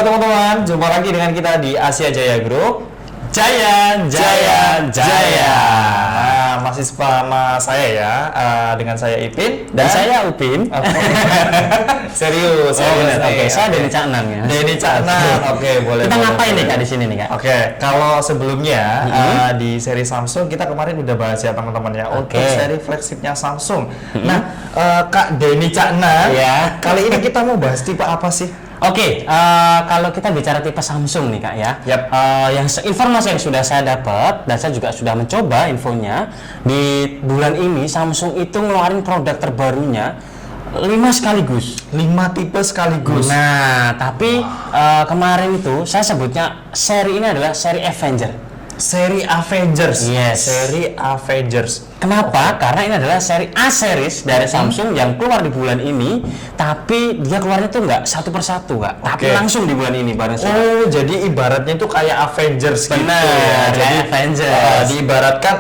teman-teman, jumpa lagi dengan kita di Asia Jaya Group. Jaya, Jaya, Jaya. Nah, masih sama saya ya, dengan saya Ipin dan saya Upin. Serius. Oke, saya Denny Caknan ya. Denny Caknan. Oke, boleh. Kita ngapain nih Kak di sini nih Kak? Oke, kalau sebelumnya di seri Samsung kita kemarin udah bahas ya teman-teman ya untuk seri flagshipnya Samsung. Nah, Kak Denny Caknan, ya. Kali ini kita mau bahas tipe apa sih? Oke, kalau kita bicara tipe Samsung nih Kak ya, Yap. Informasi yang sudah saya dapat dan saya juga sudah mencoba infonya, di bulan ini Samsung itu ngeluarin produk terbarunya 5 sekaligus. 5 tipe sekaligus. Nah, tapi kemarin itu saya sebutnya seri ini adalah seri Avenger. Seri Avengers. Yes. Seri Avengers. Kenapa? Karena ini adalah seri A series dari Samsung yang keluar di bulan ini, tapi dia keluarnya tuh nggak satu persatu Kak, tapi langsung di bulan ini bareng. Oh, jadi ibaratnya itu kayak Avengers. Benar, gitu ya. Jadi Avengers. Diibaratkan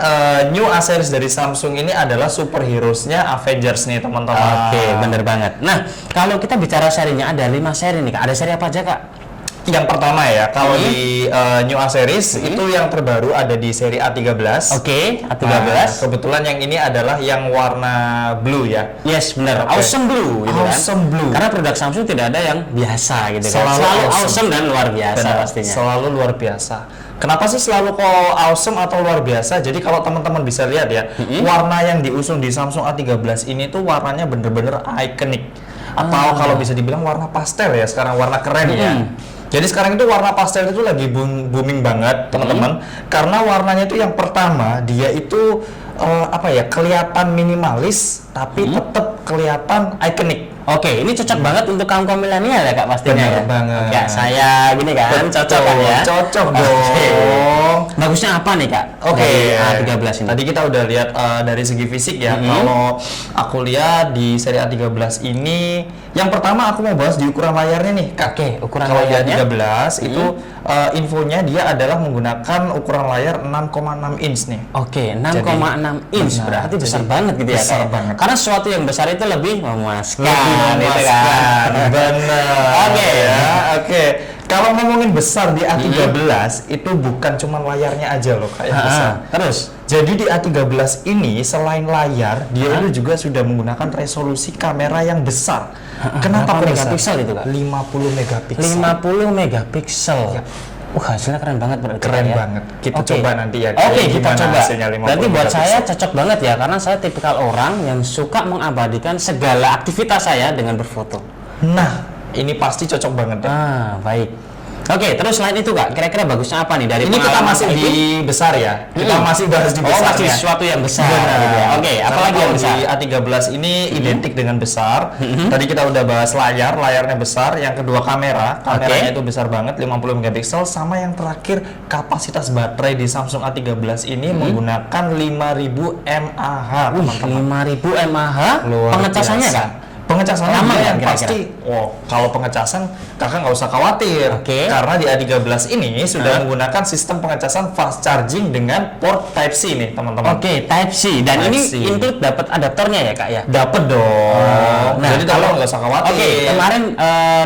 new A series dari Samsung ini adalah superheroesnya Avengers nih teman-teman. Oke, bener banget. Nah, kalau kita bicara serinya ada 5 seri nih Kak. Ada seri apa aja Kak? Yang pertama ya, kalau di New A series itu yang terbaru ada di seri A13. Oke, A13. Nah, kebetulan yang ini adalah yang warna blue ya. Yes, benar. Awesome blue gitu awesome kan. Blue. Karena produk Samsung tidak ada yang biasa gitu kan. Selalu awesome dan luar biasa pastinya. Selalu luar biasa. Kenapa sih selalu kok awesome atau luar biasa? Jadi kalau teman-teman bisa lihat ya, warna yang diusung di Samsung A13 ini tuh warnanya bener-bener ikonik. Atau kalau bisa dibilang warna pastel ya, sekarang warna keren ya. Jadi sekarang itu warna pastel itu lagi booming banget teman-teman, karena warnanya itu yang pertama dia itu kelihatan minimalis tapi tetap kelihatan ikonik. Oke, ini cocok banget untuk kaum milenial ya Kak pastinya. Benar banget. Ya, saya gini kan, cocok kan ya. Cocok dong. Bagusnya apa nih Kak? Oke, A13 ini. Tadi kita udah lihat dari segi fisik ya. Kalau aku lihat di seri A13 ini, yang pertama aku mau bahas di ukuran layarnya nih, Kak. Oke, ukuran kalau layarnya. Kalau di A13 itu infonya dia adalah menggunakan ukuran layar 6,6 inch nih. Oke, 6,6 inch berarti besar banget gitu ya Kak. Besar banget. Karena sesuatu yang besar itu lebih memuaskan. Gitu kan. Bener. Oke. Kalau ngomongin besar di A13 itu bukan cuma layarnya aja loh kayak besar. Terus jadi di A13 ini selain layar dia itu juga sudah menggunakan resolusi kamera yang besar. Kenapa megapiksel itu Kak? 50 megapiksel. 50 megapiksel. Ya. Hasilnya keren banget berarti. Keren banget. Kita coba nanti ya. Oke, kita coba. Berarti buat megapiksel. saya cocok banget ya, karena saya tipikal orang yang suka mengabadikan segala aktivitas saya dengan berfoto. Nah, ini pasti cocok banget ya. Baik. Oke, terus selain itu Kak, kira-kira bagusnya apa nih dari ini kita masih di besar ya. Kita masih bahas di besar. Masih sesuatu yang besar. Gitu ya. Oke, apalagi yang besar? Di A13 ini identik dengan besar. Tadi kita udah bahas layarnya besar. Yang kedua kameranya itu besar banget, 50 megapiksel. Sama yang terakhir kapasitas baterai di Samsung A13 ini menggunakan 5000 mAh. 5000 mAh. Pengecasannya Kak? Pengecasannya lama yang kira-kira? pasti. Kalau pengecasan kakak nggak usah khawatir. Karena di A13 ini sudah menggunakan sistem pengecasan fast charging dengan port Type C nih teman-teman. Oke, Type C. Dan Type ini C. include dapat adaptornya ya Kak ya? Dapat dong. Jadi kalau nggak usah khawatir. Oke, kemarin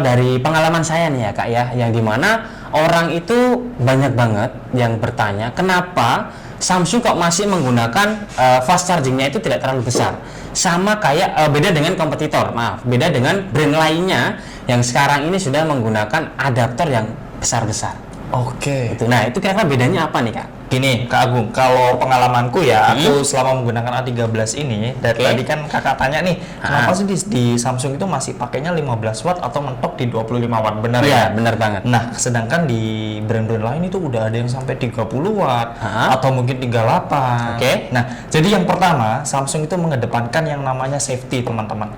dari pengalaman saya nih ya Kak ya, yang dimana orang itu banyak banget yang bertanya kenapa Samsung kok masih menggunakan fast chargingnya itu tidak terlalu besar, sama kayak beda dengan kompetitor, beda dengan brand lainnya yang sekarang ini sudah menggunakan adaptor yang besar-besar. Oke. Nah, itu kira-kira bedanya apa nih Kak? Gini Kak Agung, kalau pengalamanku ya, aku selama menggunakan A13 ini, dari tadi kan kakak tanya nih, kenapa sih di Samsung itu masih pakainya 15 watt atau mentok di 25 watt, benar ya? Benar banget. Nah, sedangkan di brand-brand lain itu udah ada yang sampai 30 watt atau mungkin 38. Nah, jadi yang pertama, Samsung itu mengedepankan yang namanya safety teman-teman.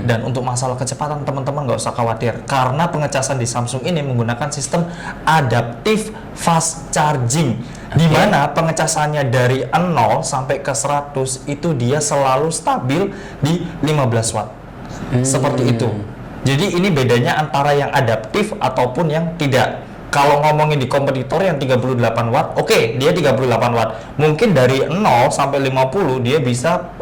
Dan untuk masalah kecepatan teman-teman nggak usah khawatir, karena pengecasan di Samsung ini menggunakan sistem adaptive fast charging. Di mana pengecasannya dari 0 sampai ke 100 itu dia selalu stabil di 15 watt. Seperti itu. Jadi ini bedanya antara yang adaptif ataupun yang tidak. kalau ngomongin di kompetitor yang 38 watt, oke, dia 38 watt. Mungkin dari 0 sampai 50 dia bisa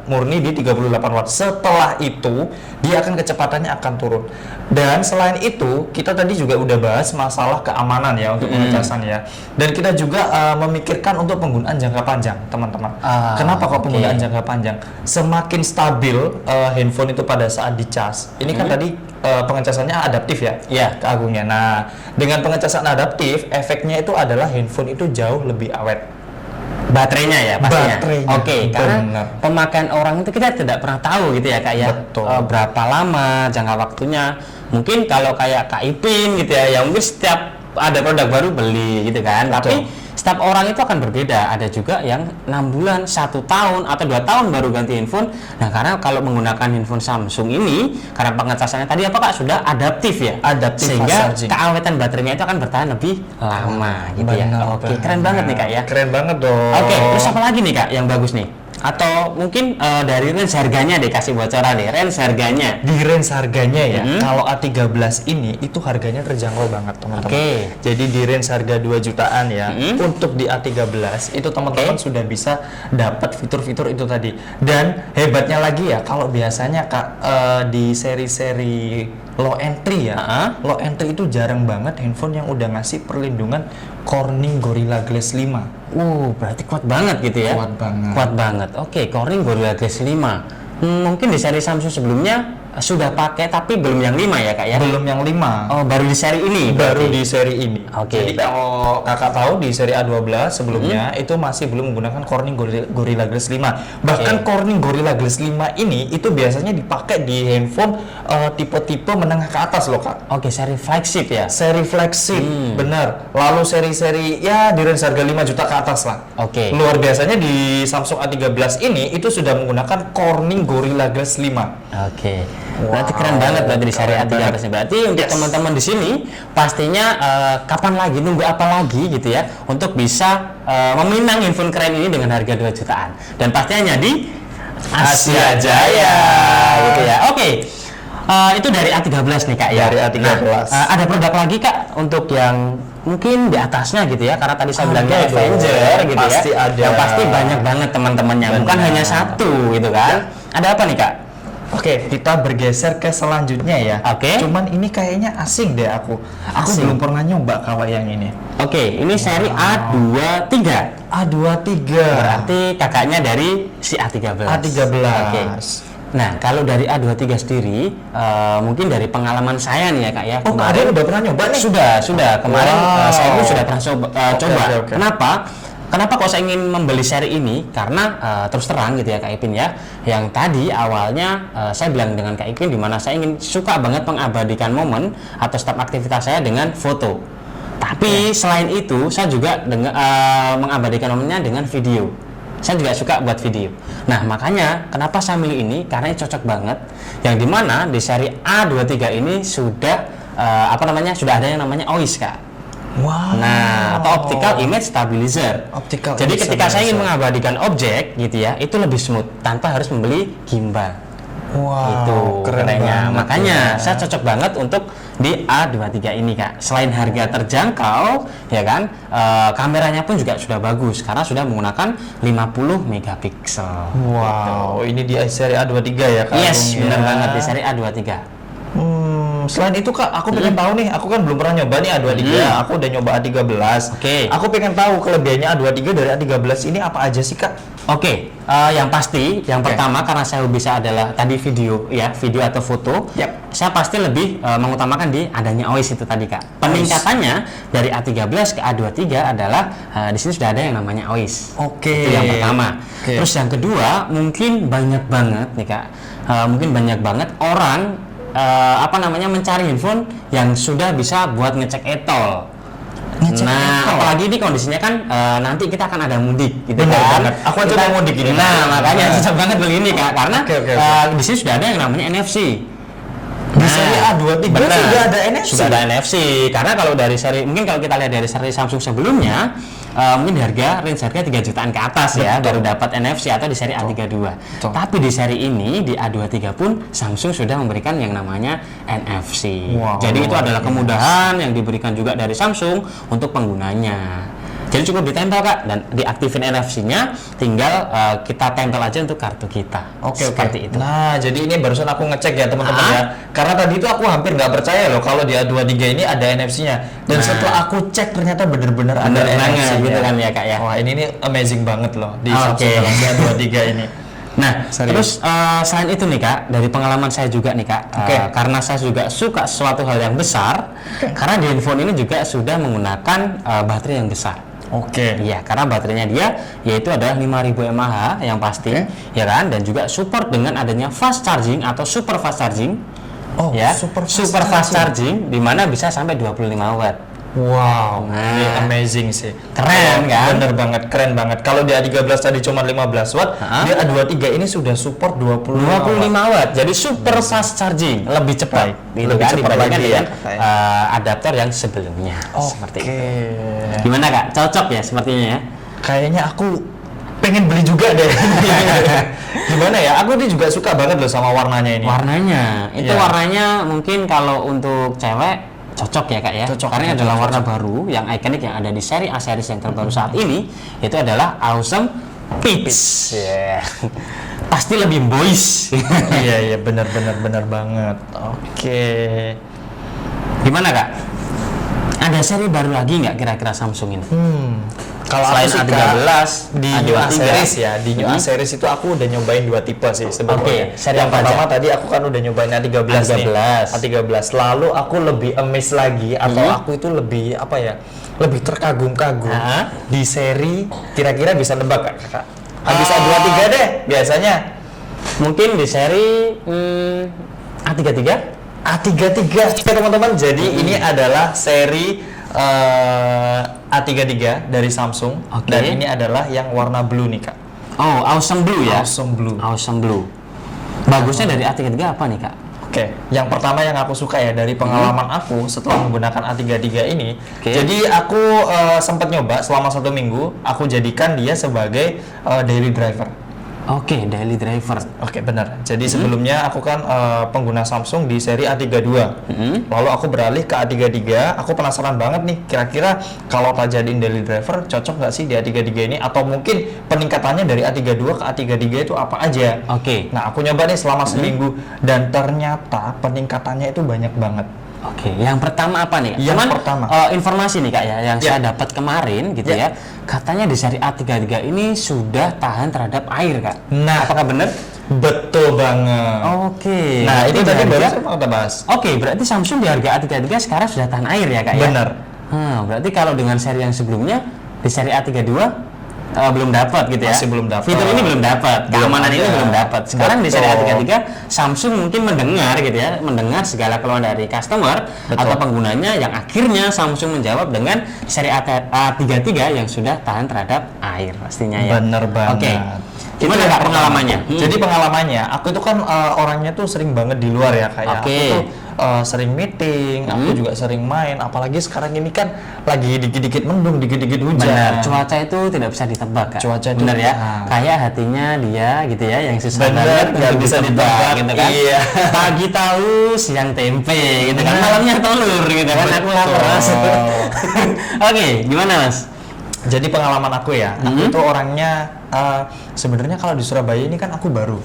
murni di 38 watt. Setelah itu, dia akan kecepatannya akan turun. Dan selain itu, kita tadi juga udah bahas masalah keamanan ya untuk pengecasan ya. Dan kita juga memikirkan untuk penggunaan jangka panjang, teman-teman. Kenapa kok penggunaan jangka panjang? Semakin stabil handphone itu pada saat dicas. Ini kan tadi pengecasannya adaptif ya, Kak Agungnya. Nah, dengan pengecasan adaptif, efeknya itu adalah handphone itu jauh lebih awet. Baterainya ya pastinya. Baterainya. Karena pemakaian orang itu kita tidak pernah tahu gitu ya Kak ya. Berapa lama jangka waktunya. Mungkin kalau kayak Kak Ipin gitu ya, mungkin setiap ada produk baru beli gitu kan. Betul. Tapi setiap orang itu akan berbeda. Ada juga yang 6 bulan, 1 tahun atau 2 tahun baru ganti handphone. Nah, karena kalau menggunakan handphone Samsung ini, karena pengecasannya tadi apa Kak sudah adaptif ya, sehingga keawetan baterainya itu akan bertahan lebih lama gitu ya. Oke, keren banget nih Kak ya. Keren banget dong. Oke, terus apa lagi nih Kak yang bagus nih? Atau mungkin dari range harganya deh, kasih bocoran deh, range harganya. Di range harganya ya, kalau A13 ini itu harganya terjangkau banget teman-teman. Jadi di range harga 2 jutaan ya, untuk di A13 itu teman-teman sudah bisa dapat fitur-fitur itu tadi. Dan hebatnya lagi ya, kalau biasanya Kak di seri-seri low entry ya, low entry itu jarang banget handphone yang udah ngasih perlindungan Corning Gorilla Glass 5. Berarti kuat banget gitu ya. Kuat banget. Oke, Corning Gorilla Glass 5. Mungkin di seri Samsung sebelumnya sudah pakai tapi belum yang 5 ya Kak ya? Belum yang 5. Baru di seri ini? Baru di seri ini. Jadi kalau Kakak tahu di seri A12 sebelumnya itu masih belum menggunakan Corning Gorilla Glass 5. Bahkan Corning Gorilla Glass 5 ini itu biasanya dipakai di handphone tipe-tipe menengah ke atas loh Kak. Seri flagship ya? Seri flagship, benar. Lalu seri-seri ya di range harga 5 juta ke atas lah. Luar biasanya di Samsung A13 ini itu sudah menggunakan Corning Gorilla Glass 5. Berarti keren banget berarti di seri A13. Berarti untuk teman-teman di sini pastinya kapan lagi, nunggu apa lagi gitu ya untuk bisa meminang handphone keren ini dengan harga 2 jutaan. Dan pastinya di Asia Jaya gitu ya. Itu dari A13 nih Kak ya. Dari A13. Ada produk lagi Kak untuk yang mungkin di atasnya gitu ya, karena tadi saya bilangnya Avenger gitu pasti ya. Ada. Yang pasti banyak banget teman-temannya, bukan hanya satu gitu kan. Ada apa nih Kak? Kita bergeser ke selanjutnya ya. Cuman ini kayaknya asing deh aku. Aku belum pernah nyoba kawan yang ini. Ini seri A23. A23. Berarti kakaknya dari si A13. Nah, kalau dari A23 sendiri, mungkin dari pengalaman saya nih ya Kak ya. Kemarin udah pernah nyoba nih? Sudah. Kemarin saya pun sudah pernah coba. Kenapa kok saya ingin membeli seri ini? Karena terus terang gitu ya Kak Ipin ya. Yang tadi awalnya saya bilang dengan Kak Ipin dimana saya suka banget mengabadikan momen atau setiap aktivitas saya dengan foto. Tapi selain itu saya juga mengabadikan momennya dengan video. Saya juga suka buat video. Nah, makanya kenapa saya milih ini? Karena ini cocok banget. Yang dimana di seri A23 ini sudah sudah ada yang namanya OIS Kak. Nah, atau Optical Image Stabilizer. Jadi ketika saya ingin mengabadikan objek gitu ya, itu lebih smooth tanpa harus membeli gimbal. Itu kerennya. Makanya saya cocok banget untuk di A23 ini Kak. Selain harga terjangkau ya kan, kameranya pun juga sudah bagus karena sudah menggunakan 50 megapiksel. Ini di seri A23 ya Kak? Benar banget di seri A23. Selain itu Kak, aku pengen tahu nih, aku kan belum pernah nyoba nih A23, aku udah nyoba A13. Aku pengen tahu kelebihannya A23 dari A13 ini apa aja sih Kak? Yang pasti, yang pertama karena saya bisa adalah tadi video ya, video atau foto. Saya pasti lebih mengutamakan di adanya OIS itu tadi Kak. Peningkatannya dari A13 ke A23 adalah di sini sudah ada yang namanya OIS. Itu yang pertama. Terus yang kedua, mungkin banyak banget nih Kak. Mungkin banyak banget orang mencari handphone yang sudah bisa buat ngecek etol. Apalagi ini kondisinya kan nanti kita akan ada mudik gitu kan. Aku aja mau mudik ini. Makanya cocok banget begini Kak, karena di sini sudah ada yang namanya NFC. Di seri A23 sudah ada NFC. Sudah ada NFC. Karena kalau dari seri, mungkin kalau kita lihat dari seri Samsung sebelumnya, mungkin range harga 3 jutaan ke atas ya, baru dapat NFC atau di seri A32. Tapi di seri ini di A23 pun Samsung sudah memberikan yang namanya NFC. Jadi itu adalah kemudahan yang diberikan juga dari Samsung untuk penggunanya. Jadi cukup ditempel Kak, dan diaktifin NFC-nya, tinggal kita tempel aja untuk kartu kita. Seperti itu. Nah, jadi ini barusan aku ngecek ya teman-teman ya. Karena tadi itu aku hampir nggak percaya loh kalau di A23 ini ada NFC-nya. Dan setelah aku cek ternyata benar-benar ada NFC gitu kan ya Kak ya. Wah, ini amazing banget loh di Samsung Galaxy A23 ini. Nah, terus selain itu nih Kak, dari pengalaman saya juga nih Kak, karena saya juga suka sesuatu hal yang besar, karena di handphone ini juga sudah menggunakan baterai yang besar. Iya, karena baterainya dia yaitu adalah 5000 mAh yang pasti, ya kan, dan juga support dengan adanya fast charging atau super fast charging. Super fast charging di mana bisa sampai 25 watt. Wow, ini amazing sih. Keren kan? Bener banget, keren banget. Kalau di A13 tadi cuma 15 watt, di A23 ini sudah support 25 watt. Jadi super fast charging, lebih cepat. Lebih cepat lagi ya. Adaptor yang sebelumnya. Seperti itu. Gimana Kak? Cocok ya sepertinya ya? Kayaknya aku pengen beli juga deh. Gimana ya? Aku ini juga suka banget loh sama warnanya ini. Warnanya, itu warnanya mungkin kalau untuk cewek cocok ya Kak ya, karena adalah warna baru yang ikonik yang ada di seri A series yang terbaru saat ini, itu adalah Awesome Peach. Pasti lebih boys. Iya benar banget. Gimana Kak? Ada seri baru lagi nggak kira-kira Samsung ini? Kalau selain A13 di New A series ya, di New A series itu aku udah nyobain 2 tipe sih sebenarnya. Seri yang pertama tadi aku kan udah nyobain A13 nih. A13. Lalu aku lebih amazed lagi atau aku itu lebih apa ya? Lebih terkagum-kagum di seri, kira-kira bisa nebak Kak? Habis A23 deh biasanya. Mungkin di seri A33. A33 teman-teman. Jadi ini adalah seri A33 dari Samsung, dan ini adalah yang warna blue nih Kak. Awesome Blue ya? Awesome Blue. Bagusnya dari A33 apa nih Kak? Yang pertama yang aku suka ya dari pengalaman aku setelah menggunakan A33 ini, jadi aku sempat nyoba selama 1 minggu, aku jadikan dia sebagai daily driver. Daily driver. Benar. Jadi sebelumnya aku kan pengguna Samsung di seri A32. Lalu aku beralih ke A33. Aku penasaran banget nih, kira-kira kalau tak jadiin daily driver cocok nggak sih di A33 ini? Atau mungkin peningkatannya dari A32 ke A33 itu apa aja? Nah, aku nyoba nih selama seminggu dan ternyata peningkatannya itu banyak banget. Yang pertama apa nih? Yang pertama informasi nih Kak ya, yang saya dapat kemarin gitu ya, katanya di seri A33 ini sudah tahan terhadap air Kak. Nah, apakah benar? Betul banget. Nah, itu tadi baru kita bahas. Berarti Samsung di harga A33 sekarang sudah tahan air ya Kak ya? Benar. Berarti kalau dengan seri yang sebelumnya di seri A32 belum dapat gitu ya. Masih belum dapat. Fitur ini belum dapat, keamanan ini belum dapat. Sekarang di seri A33 Samsung mungkin mendengar gitu ya, mendengar segala keluhan dari customer atau penggunanya, yang akhirnya Samsung menjawab dengan seri A33 yang sudah tahan terhadap air pastinya ya. Bener banget. Gimana Kak pengalamannya? Jadi pengalamannya, aku itu kan orangnya tuh sering banget di luar ya kayak. Aku tuh sering meeting, aku juga sering main, apalagi sekarang ini kan lagi dikit-dikit mendung, dikit-dikit hujan. Benar, cuaca itu tidak bisa ditebak Kak. Cuaca itu benar ya, kayak hatinya dia gitu ya, yang susah banget nggak bisa ditebak gitu kan. Pagi tahu, siang tempe gitu kan, malamnya telur gitu kan. Aku lapar. Gimana Mas? Jadi pengalaman aku ya, aku itu orangnya sebenarnya kalau di Surabaya ini kan aku baru.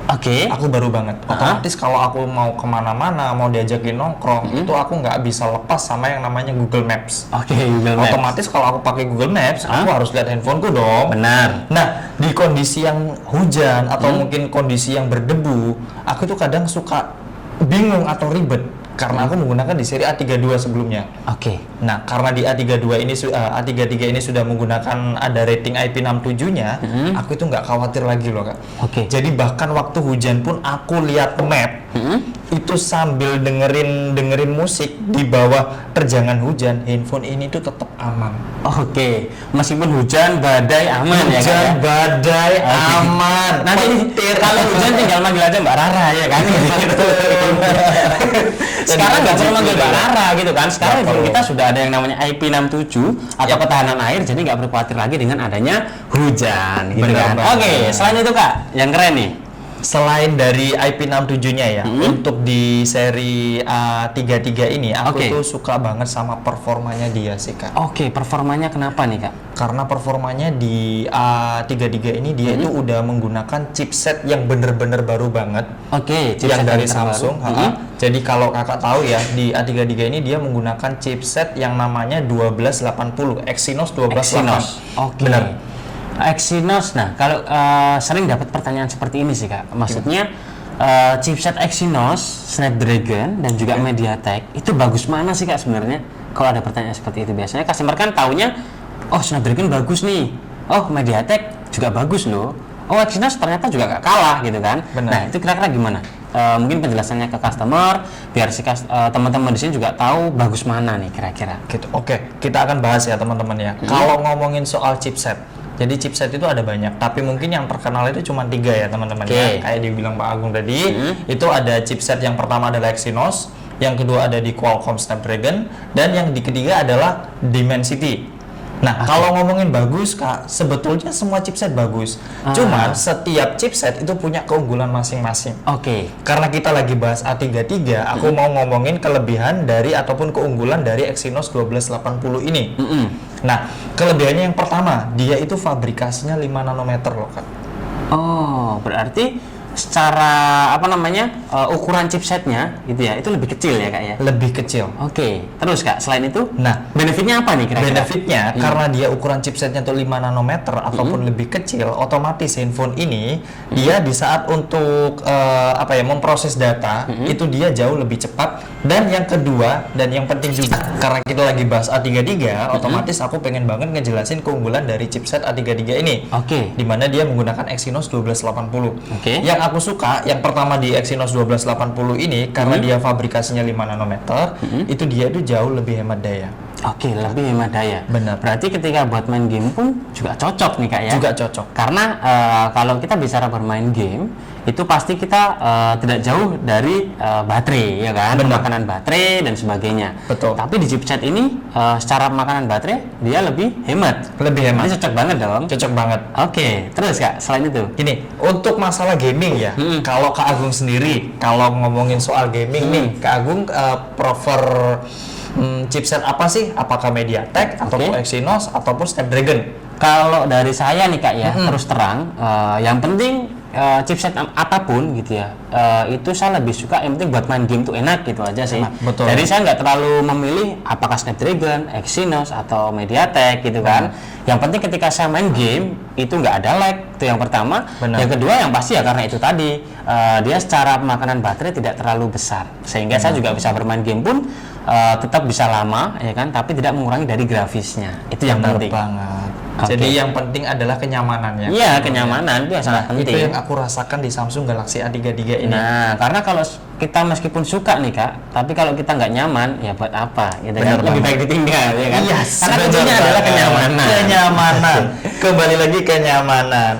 Aku baru banget. Otomatis kalau aku mau kemana-mana, mau diajakin nongkrong, itu aku nggak bisa lepas sama yang namanya Google Maps. Google Maps. Otomatis kalau aku pakai Google Maps, aku harus lihat handphoneku dong. Benar. Nah, di kondisi yang hujan atau mungkin kondisi yang berdebu, aku tuh kadang suka bingung atau ribet. Karena aku menggunakan di seri A32 sebelumnya. Nah, karena di A33 ini sudah menggunakan ada rating IP67-nya, aku itu nggak khawatir lagi loh Kak. Jadi bahkan waktu hujan pun aku lihat map, itu sambil dengerin musik di bawah terjangan hujan, handphone ini tuh tetap aman. Meskipun hujan, badai aman ya Kak. Hujan, badai aman. Nanti kalau hujan tinggal manggil aja Mbak Rara ya kan. sekarang nggak perlu manggil Mbak Rara gitu kan. Sekarang handphone kita sudah ada yang namanya IP67 atau ketahanan air, jadi nggak perlu khawatir lagi dengan adanya hujan gitu kan. Oke, selain itu Kak, yang keren nih. Selain dari IP67-nya ya, untuk di seri A33 ini aku tuh suka banget sama performanya dia sih Kak. Oke, performanya kenapa nih Kak? Karena performanya di A33 ini dia itu udah menggunakan chipset yang bener-bener baru banget. Oke, yang dari Samsung. Jadi kalau Kakak tahu ya, di A33 ini dia menggunakan chipset yang namanya 1280, Exynos 1280. Oke. Benar. Exynos, nah kalau sering dapat pertanyaan seperti ini sih Kak, maksudnya chipset Exynos, Snapdragon dan juga MediaTek itu bagus mana sih Kak sebenarnya? Kalau ada pertanyaan seperti itu biasanya customer kan taunya, oh Snapdragon bagus nih, oh MediaTek juga bagus loh, oh Exynos ternyata juga gak kalah gitu kan? Benar. Nah itu kira-kira gimana? Mungkin penjelasannya ke customer biar si teman-teman di sini juga tahu bagus mana nih kira-kira. Gitu. Oke, kita akan bahas ya teman-teman ya. Kalau ngomongin soal chipset, jadi chipset itu ada banyak, tapi mungkin yang terkenal itu cuma 3 ya teman-teman ya. Kayak dibilang Pak Agung tadi, itu ada chipset yang pertama adalah Exynos, yang kedua ada di Qualcomm Snapdragon, dan yang ketiga adalah Dimensity. Nah, kalau ngomongin bagus Kak, sebetulnya semua chipset bagus. Cuman setiap chipset itu punya keunggulan masing-masing. Karena kita lagi bahas A33, aku mau ngomongin kelebihan dari ataupun keunggulan dari Exynos 1280 ini. Nah, kelebihannya yang pertama, dia itu fabrikasinya 5 nanometer loh Kak. Oh, berarti secara ukuran chipsetnya gitu ya, itu lebih kecil ya Kak ya? Lebih kecil. Oke, terus Kak, selain itu, nah benefitnya apa nih kira-kira? Benefitnya karena dia ukuran chipsetnya tuh 5 nanometer ataupun lebih kecil, otomatis handphone ini dia di saat untuk memproses data itu dia jauh lebih cepat. Dan yang kedua dan yang penting juga, karena kita lagi bahas A33, otomatis aku pengen banget ngejelasin keunggulan dari chipset A33 ini. Dimana dia menggunakan Exynos 1280. Yang aku suka, yang pertama di Exynos 1280 ini karena dia fabrikasinya 5 nanometer, itu dia itu jauh lebih hemat daya. Lebih hemat daya. Benar. Berarti ketika buat main game pun juga cocok nih Kak ya? Juga cocok. Karena kalau kita bicara bermain game, itu pasti kita tidak jauh dari baterai, ya kan? Makanan baterai dan sebagainya. Betul. Tapi di chipset ini, secara makanan baterai, dia lebih hemat. Lebih hemat. Ini cocok banget dong? Cocok banget. Terus Kak, selain itu? Gini, untuk masalah gaming ya, kalau Kak Agung sendiri, kalau ngomongin soal gaming nih, Kak Agung prefer chipset apa sih? Apakah MediaTek, ataupun Exynos, ataupun Snapdragon? Kalau dari saya nih Kak ya, terus terang, yang penting chipset apapun gitu ya, itu saya lebih suka yang penting buat main game tuh enak gitu aja sih. Betul. Jadi saya nggak terlalu memilih apakah Snapdragon, Exynos atau MediaTek gitu kan. Yang penting ketika saya main game itu nggak ada lag, itu yang pertama. Yang kedua yang pasti ya karena itu tadi dia secara makanan baterai tidak terlalu besar sehingga saya juga bisa bermain game pun tetap bisa lama ya kan, tapi tidak mengurangi dari grafisnya. Itu yang penting banget. Jadi yang penting adalah kenyamanannya. Iya, kenyamanan itu yang sangat penting. Itu yang aku rasakan di Samsung Galaxy A33 ini. Nah, karena kalau kita meskipun suka nih Kak, tapi kalau kita nggak nyaman, ya buat apa? Gitu kan? Lebih baik ditinggal, ya kan? Karena kuncinya adalah kenyamanan. Kenyamanan. Kembali lagi kenyamanan.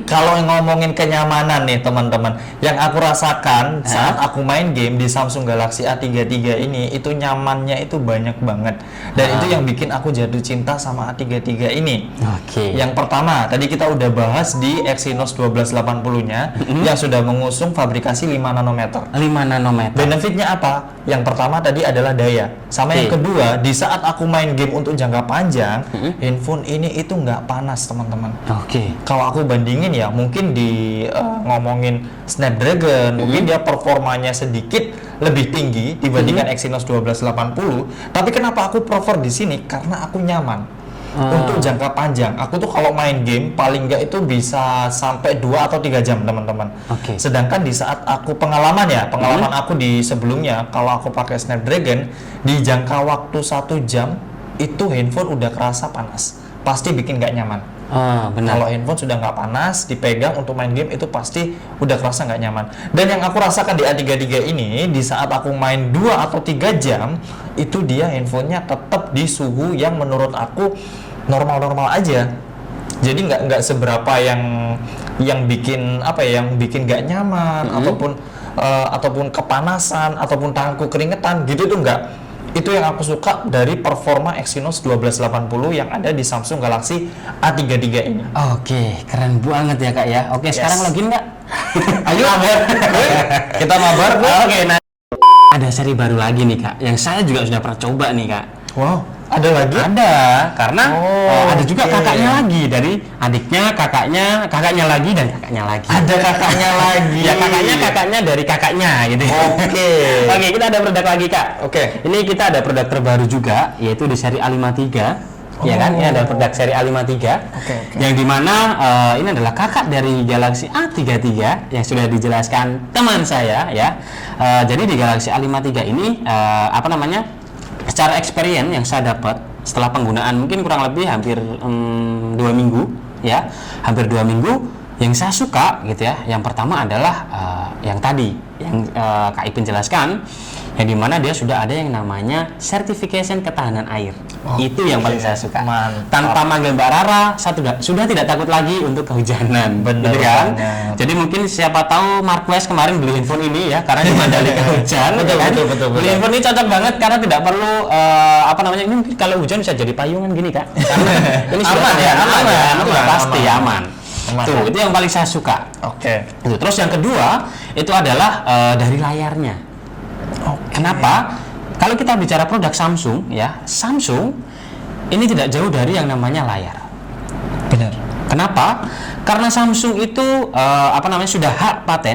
Kalau ngomongin kenyamanan nih teman-teman, yang aku rasakan saat aku main game di Samsung Galaxy A33 ini, itu nyamannya itu banyak banget. Dan itu yang bikin aku jatuh cinta sama A33 ini. Yang pertama, tadi kita udah bahas di Exynos 1280-nya yang sudah mengusung fabrikasi 5 nanometer. 5 nanometer. Benefitnya apa? Yang pertama tadi adalah daya. Sama yang kedua, di saat aku main game untuk jangka panjang, handphone ini itu nggak panas, teman-teman. Kalau aku bandingin ya, mungkin di ngomongin Snapdragon, mungkin dia performanya sedikit lebih tinggi dibandingkan Exynos 1280. Tapi kenapa aku prefer di sini? Karena aku nyaman. Untuk jangka panjang, aku tuh kalau main game paling nggak itu bisa sampai 2 atau 3 jam teman-teman. Sedangkan di saat aku pengalaman aku di sebelumnya, kalau aku pakai Snapdragon di jangka waktu 1 jam itu handphone udah kerasa panas, pasti bikin nggak nyaman. Kalau handphone sudah nggak panas, dipegang untuk main game itu pasti udah kerasa nggak nyaman. Dan yang aku rasakan di A33 ini, di saat aku main 2 atau 3 jam, itu dia handphonenya tetap di suhu yang menurut aku normal-normal aja. Jadi nggak seberapa yang bikin nggak nyaman ataupun ataupun kepanasan ataupun tanganku keringetan gitu tuh enggak. Itu yang aku suka dari performa Exynos 1280 yang ada di Samsung Galaxy A33 ini. Oke, keren banget ya Kak ya. Oke, sekarang login nggak? Ayo kita mabar. Oke, nah ada seri baru lagi nih Kak, yang saya juga sudah pernah coba nih Kak. Wow, ada lagi? Ada, karena ada juga oke. kakaknya lagi, dari adiknya, kakaknya lagi, dan kakaknya lagi. Ada kakaknya lagi. Ya kakaknya dari kakaknya gitu. Oke. Oke, kita ada produk lagi Kak. Oke. Ini kita ada produk terbaru juga, yaitu di seri A53. Ya kan, ini ada produk seri A53. Oke. Yang dimana ini adalah kakak dari Galaxy A33 yang sudah dijelaskan teman saya ya. Jadi di Galaxy A53 ini secara experience yang saya dapat setelah penggunaan mungkin kurang lebih hampir 2 minggu ya, hampir 2 minggu, yang saya suka gitu ya. Yang pertama adalah yang tadi yang Kak Ipin jelaskan, yang dimana dia sudah ada yang namanya certification ketahanan air. Itu yang paling saya suka. Mantap. Tanpa manggil Mbak Rara, saya sudah tidak takut lagi untuk kehujanan. Bener gitu kan? banget. Jadi mungkin siapa tahu Marquez kemarin beli handphone ini ya, karena di Mandalika hujan. Betul, kan? betul. Beli handphone ini cocok banget karena tidak perlu ini mungkin kalau hujan bisa jadi payungan gini Kak. Karena ini sudah aman, pasti aman. Aman. Tuh, itu yang paling saya suka. Oke. Terus yang kedua itu adalah dari layarnya. Kenapa? Kalau kita bicara produk Samsung ya, Samsung ini tidak jauh dari yang namanya layar. Benar. Kenapa? Karena Samsung itu sudah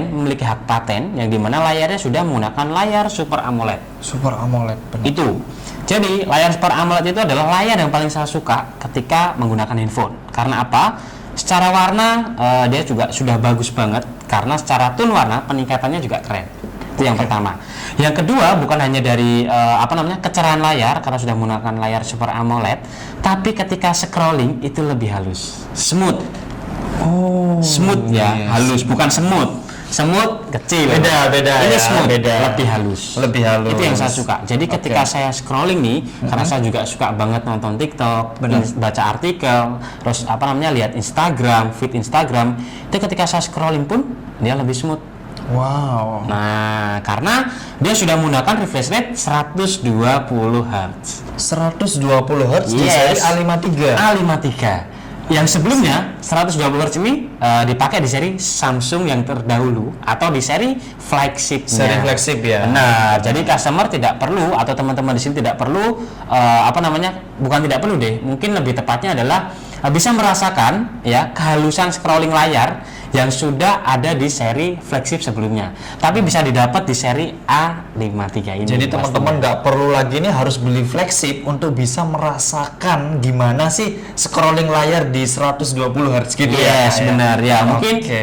memiliki hak paten yang dimana layarnya sudah menggunakan layar Super AMOLED. Super AMOLED. Benar. Itu. Jadi layar Super AMOLED itu adalah layar yang paling saya suka ketika menggunakan handphone. Karena apa? Secara warna dia juga sudah bagus banget, karena secara tone warna peningkatannya juga keren. Itu yang pertama. Yang kedua, bukan hanya dari kecerahan layar karena sudah menggunakan layar Super AMOLED, tapi ketika scrolling itu lebih halus, smooth. Smooth ya, halus, bukan semut. Semut kecil. Beda Ini ya, smooth, beda. lebih halus. Lebih halus. Itu yang saya suka. Jadi ketika saya scrolling nih, karena saya juga suka banget nonton TikTok, baca artikel, terus lihat Instagram, feed Instagram, itu ketika saya scrolling pun dia lebih smooth. Wow. Nah, karena dia sudah menggunakan refresh rate 120 Hz. 120 Hz di seri A53. A53. Yang sebelumnya 120 Hz ini dipakai di seri Samsung yang terdahulu atau di seri flagship. Seri flagship ya. Nah, jadi customer tidak perlu atau teman-teman di sini tidak perlu bukan tidak perlu deh. Mungkin lebih tepatnya adalah bisa merasakan ya kehalusan scrolling layar yang sudah ada di seri flagship sebelumnya, tapi bisa didapat di seri A53 ini. Jadi teman-teman nggak perlu lagi nih harus beli flagship untuk bisa merasakan gimana sih scrolling layar di 120 Hz gitu ya. Yes, benar ya. Mungkin Oke.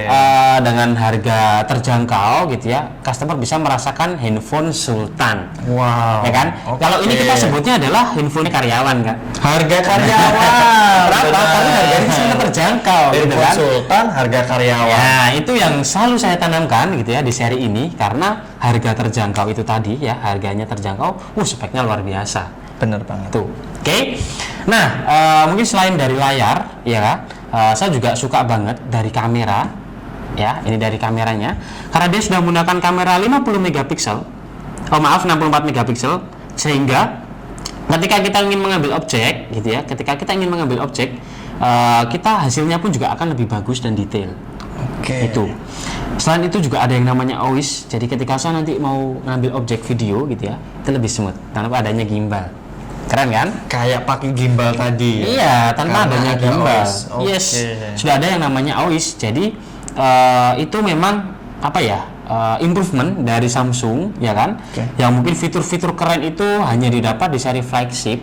dengan harga terjangkau gitu ya, customer bisa merasakan handphone Sultan. Wow. Ya kan? Oke. Kalau ini kita sebutnya adalah handphone karyawan, Kak. Harga karyawan. Berapa? Tapi harganya sangat terjangkau gitu Handphone kan. Sultan harga karyawan. Ya, itu yang selalu saya tanamkan gitu ya di seri ini, karena harga terjangkau itu tadi ya, harganya terjangkau, speknya luar biasa. Bener banget. Tuh. Oke. Nah, mungkin selain dari layar ya, saya juga suka banget dari kamera. Ya, ini dari kameranya. Karena dia sudah menggunakan kamera 50 megapiksel. 64 megapiksel, sehingga ketika kita ingin mengambil objek gitu ya, kita hasilnya pun juga akan lebih bagus dan detail. Oke. Itu. Selain itu juga ada yang namanya always. Jadi ketika saya nanti mau ngambil objek video gitu ya, itu lebih smooth tanpa adanya gimbal. Keren kan? Kayak pakai gimbal tadi. Iya, tanpa Karena adanya ada gimbal. always. Oke. Yes. Sudah ada yang namanya always. Jadi itu memang improvement dari Samsung ya kan. Yang mungkin fitur-fitur keren itu hanya didapat di seri flagship,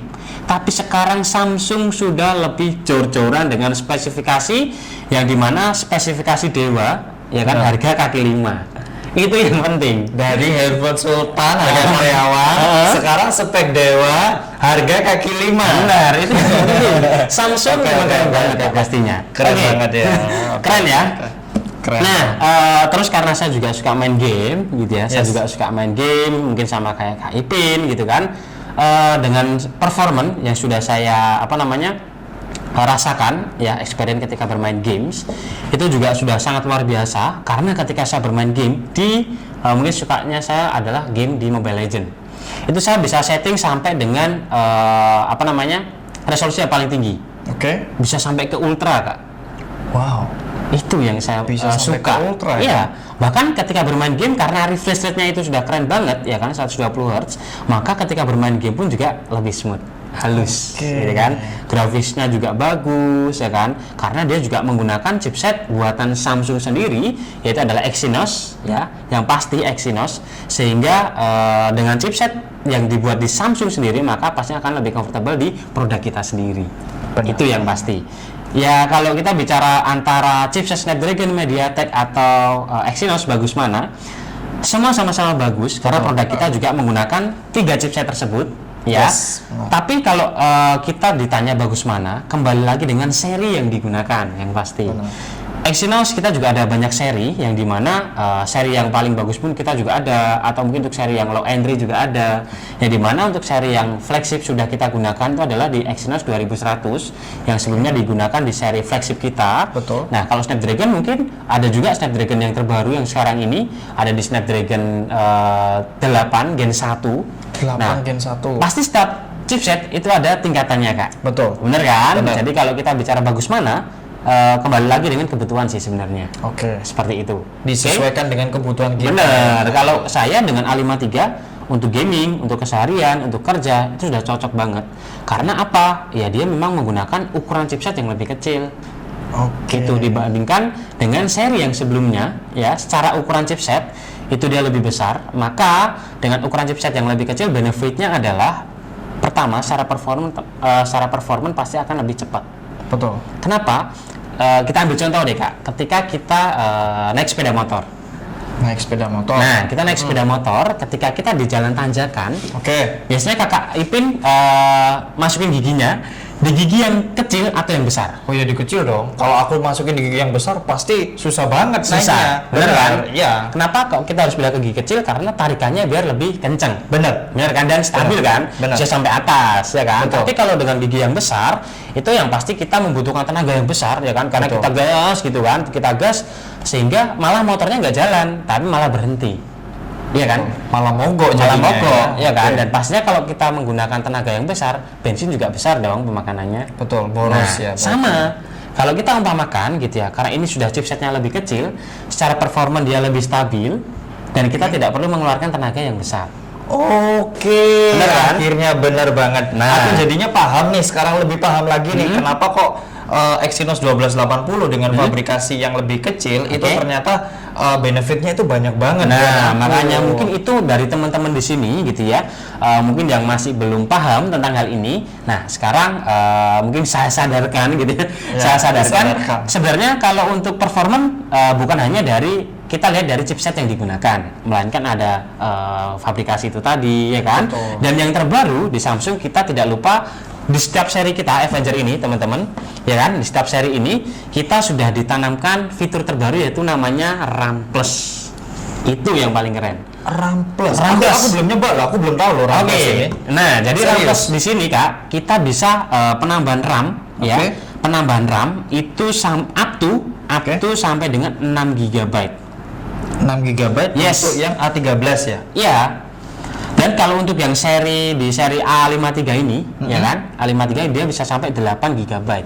tapi sekarang Samsung sudah lebih jor-joran dengan spesifikasi yang dimana spesifikasi dewa ya kan, harga kaki 5. Itu yang penting. Dari handphone Sultan harga karyawan, sekarang spek dewa harga kaki 5. Benar, itu yang penting. Samsung memang keren banget ya pastinya. Keren banget ya. Keren ya. Keren. Nah, terus karena saya juga suka main game gitu ya, saya juga suka main game, mungkin sama kayak Kak Ipin gitu kan, dengan performance yang sudah saya rasakan ya, experience ketika bermain games itu juga sudah sangat luar biasa. Karena ketika saya bermain game di mungkin sukanya saya adalah game di Mobile Legend. Itu saya bisa setting sampai dengan resolusi yang paling tinggi. Oke. Bisa sampai ke ultra, Kak. Wow. Itu yang saya Bisa sampai suka. ke ultra, ya? Iya. Bahkan ketika bermain game karena refresh rate-nya itu sudah keren banget ya kan 120 Hz, maka ketika bermain game pun juga lebih smooth, halus, gitu kan. Grafisnya juga bagus ya kan. Karena dia juga menggunakan chipset buatan Samsung sendiri, yaitu adalah Exynos ya, yang pasti Exynos, sehingga dengan chipset yang dibuat di Samsung sendiri maka pasti akan lebih comfortable di produk kita sendiri. Benar. Itu yang pasti. Ya kalau kita bicara antara chipset Snapdragon, MediaTek atau Exynos bagus mana? Semua sama-sama bagus karena produk kita juga menggunakan 3 chipset tersebut ya. Yes. Tapi kalau kita ditanya bagus mana, kembali lagi dengan seri yang digunakan yang pasti. Exynos kita juga ada banyak seri yang dimana seri yang paling bagus pun kita juga ada, atau mungkin untuk seri yang low entry juga ada. Yang dimana untuk seri yang flagship sudah kita gunakan itu adalah di Exynos 2100 yang sebelumnya digunakan di seri flagship kita. Betul. Nah kalau Snapdragon mungkin ada juga Snapdragon yang terbaru yang sekarang ini ada di Snapdragon 8 Gen 1. 8 Gen 1. Pasti setiap chipset itu ada tingkatannya, Kak. Betul. Bener kan? Bener. Jadi kalau kita bicara bagus mana, kembali lagi dengan kebutuhan sih sebenarnya. Oke. Seperti itu. Disesuaikan dengan kebutuhan kita. Bener. Kalau saya dengan A53 untuk gaming, untuk keseharian, untuk kerja itu sudah cocok banget. Karena apa? Ya dia memang menggunakan ukuran chipset yang lebih kecil. Oke. Gitu dibandingkan dengan seri yang sebelumnya ya, secara ukuran chipset itu dia lebih besar. Maka dengan ukuran chipset yang lebih kecil, benefitnya adalah pertama secara performance pasti akan lebih cepat. Betul. Kenapa? Kita ambil contoh deh, Kak. Ketika kita naik sepeda motor. Naik sepeda motor. Nah, kita naik sepeda motor, ketika kita di jalan tanjakan, Oke. biasanya Kakak Ipin masukin giginya di gigi yang kecil atau yang besar? Oh ya di kecil dong. Kalau aku masukin di gigi yang besar pasti susah banget Susah, naiknya. bener kan? Iya. Kenapa kok kita harus pindah ke gigi kecil? Karena tarikannya biar lebih kenceng. Bener. Bener kan? Dan stabil kan? Bener. Bisa sampai atas ya kan? Betul. Tapi kalau dengan gigi yang besar, itu yang pasti kita membutuhkan tenaga yang besar ya kan? Karena Betul. kita gas gitu kan? Kita gas sehingga malah motornya nggak jalan, tapi malah berhenti. Iya kan? Malah mogok Malah jadinya, mogok, ya kan? Oke. Dan pastinya kalau kita menggunakan tenaga yang besar, bensin juga besar dong pemakanannya. Betul, boros Nah, ya. sama. Kalau kita umpamakan gitu ya, karena ini sudah chipsetnya lebih kecil, secara performa dia lebih stabil, dan kita tidak perlu mengeluarkan tenaga yang besar. Oke, Bener kan? akhirnya bener banget. Nah. Aku jadinya paham nih, sekarang lebih paham lagi nih, kenapa kok Exynos 1280 dengan fabrikasi yang lebih kecil itu Oke. ternyata benefitnya itu banyak banget. Nah, ya. makanya Oh. mungkin itu dari teman-teman di sini gitu ya, mungkin yang masih belum paham tentang hal ini. Nah, sekarang mungkin saya sadarkan gitu ya, saya sadarkan disadarkan. sebenarnya kalau untuk performa bukan hanya dari kita lihat dari chipset yang digunakan, melainkan ada fabrikasi itu tadi ya kan. Betul. Dan yang terbaru di Samsung kita tidak lupa di setiap seri kita Avenger ini teman-teman ya kan, di setiap seri ini kita sudah ditanamkan fitur terbaru yaitu namanya RAM Plus. Itu yang paling keren. RAM Plus. RAM Aku, Plus. aku belum nyoba loh, aku belum tahu loh RAM Oke. Plus ini. Nah, jadi RAM Serius? Plus di sini Kak, kita bisa penambahan RAM ya. Oke. Penambahan RAM itu up Oke. to sampai dengan 6 GB. 6 GB Yes. untuk yang A13 ya. Iya. Dan kalau untuk yang di seri A53 ini, ya kan? A53 dia bisa sampai 8 GB.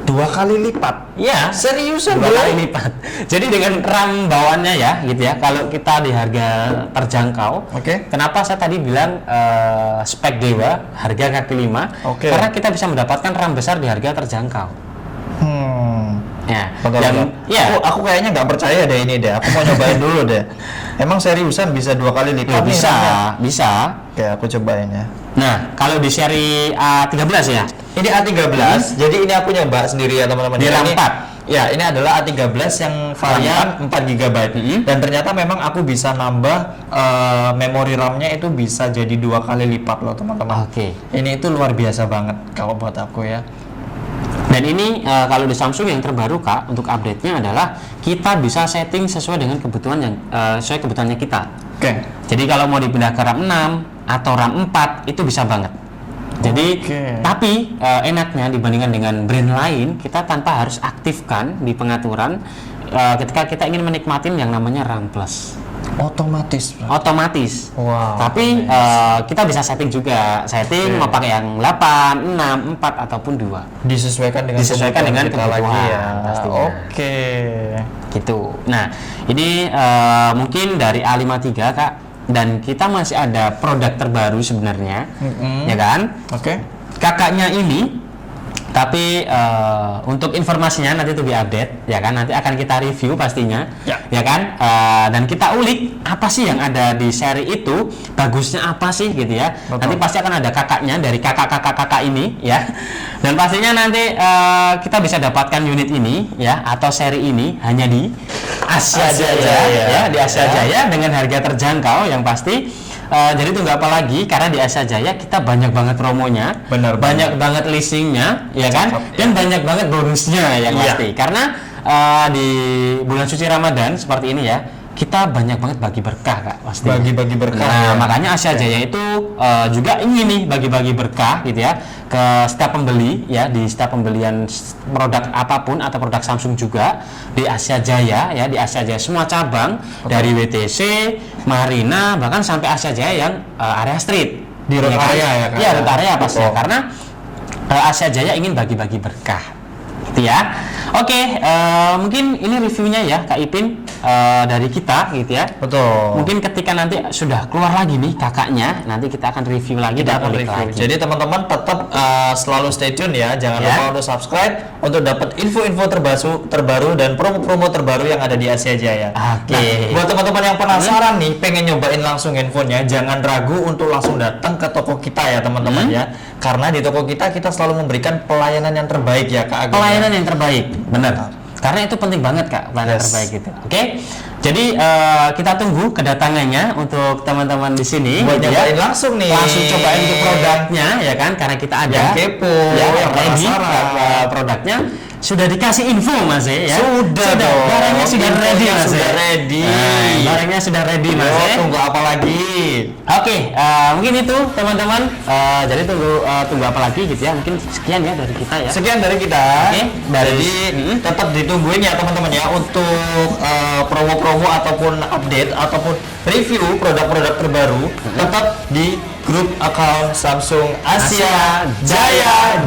2 kali lipat. Iya. Seriusan, 2 bro? kali lipat. Jadi dengan RAM bawaannya ya, gitu ya. Kalau kita di harga terjangkau, Oke. kenapa saya tadi bilang spek dewa, harga kaki 5? Oke. Karena kita bisa mendapatkan RAM besar di harga terjangkau. Ya. Betul, Dan betul. ya, Aku kayaknya nggak percaya deh ini deh. Aku mau nyobain dulu deh. Emang seriusan bisa 2 kali lipat nih bisa, RAM-nya? bisa. Oke, aku cobain ya. Nah, kalau di seri A13 ya, Ini A13, jadi ini aku nyoba sendiri ya teman-teman. Di RAM Ini- 4. Ya, ini adalah A13 yang varian 4 GB. Dan ternyata memang aku bisa nambah memori RAM-nya itu bisa jadi 2 kali lipat loh teman-teman. Oke. Ini itu luar biasa banget kalau buat aku ya. Dan ini kalau di Samsung yang terbaru Kak, untuk update-nya adalah kita bisa setting sesuai dengan kebutuhan yang sesuai kebutuhannya kita. Oke. Jadi kalau mau dipindah ke RAM 6 atau RAM 4 itu bisa banget. Jadi Oke. tapi enaknya dibandingkan dengan brand lain, kita tanpa harus aktifkan di pengaturan ketika kita ingin menikmatin yang namanya RAM Plus. Otomatis. Wow. Tapi kita bisa setting juga. Mau pakai yang 8, 6, 4 ataupun 2. Disesuaikan dengan kebutuhan lagi ya. Pastinya. Oke. Gitu. Nah, ini mungkin dari A53 Kak, dan kita masih ada produk terbaru sebenarnya. Ya kan? Oke. Kakaknya ini, tapi untuk informasinya nanti to be update, ya kan, nanti akan kita review pastinya, ya kan, dan kita ulik apa sih yang ada di seri itu, bagusnya apa sih gitu ya. Betul. Nanti pasti akan ada kakaknya dari kakak ini ya, dan pastinya nanti kita bisa dapatkan unit ini ya atau seri ini hanya di Asia Jaya ya, di Asia Jaya dengan harga terjangkau yang pasti. Jadi tunggu apa lagi, karena di Asia Jaya kita banyak banget promonya, banyak banget leasingnya, ya kan, dan banyak banget bonusnya yang pasti. Karena di bulan suci Ramadan seperti ini ya, kita banyak banget bagi berkah Kak, pasti. Bagi berkah. Nah, makanya Asia Jaya itu juga ingin nih bagi-bagi berkah gitu ya ke setiap pembeli ya, di setiap pembelian produk apapun atau produk Samsung juga di Asia Jaya ya, di Asia Jaya semua cabang. Dari WTC, Marina, bahkan sampai Asia Jaya yang area street di road area ya kan? Iya, road area pasti ya, karena Asia Jaya ingin bagi-bagi berkah gitu ya. Oke, mungkin ini reviewnya ya Kak Ipin dari kita gitu ya. Betul. Mungkin ketika nanti sudah keluar lagi nih kakaknya, nanti kita akan review lagi dan ulik lagi. Jadi teman-teman tetap selalu stay tune ya. Jangan lupa untuk subscribe untuk dapat info-info terbaru dan promo-promo terbaru yang ada di Asia Jaya. Oke. Nah, buat teman-teman yang penasaran nih, pengen nyobain langsung handphonenya, jangan ragu untuk langsung datang ke toko kita ya teman-teman ya. Karena di toko kita selalu memberikan pelayanan yang terbaik ya Kak Ageng. Pelayanan yang terbaik, benar. Karena itu penting banget Kak, pelayanan terbaik itu. Oke. Jadi kita tunggu kedatangannya untuk teman-teman di sini. Buat nyobain langsung nih. Langsung cobain untuk produknya ya kan, karena kita ada yang kepo, yang ready produknya. Sudah dikasih info Mas ya. Sudah barangnya sudah ready Mas. Sudah ready. Barangnya sudah ready Mas. Tunggu apa lagi? Oke, mungkin itu teman-teman. Jadi tunggu apa lagi gitu ya. Mungkin sekian ya dari kita ya. Sekian dari kita. Oke. Jadi tetap ditungguin ya teman-teman ya untuk promo-promo ataupun update ataupun review produk-produk terbaru tetap di grup account Samsung Asia Jaya.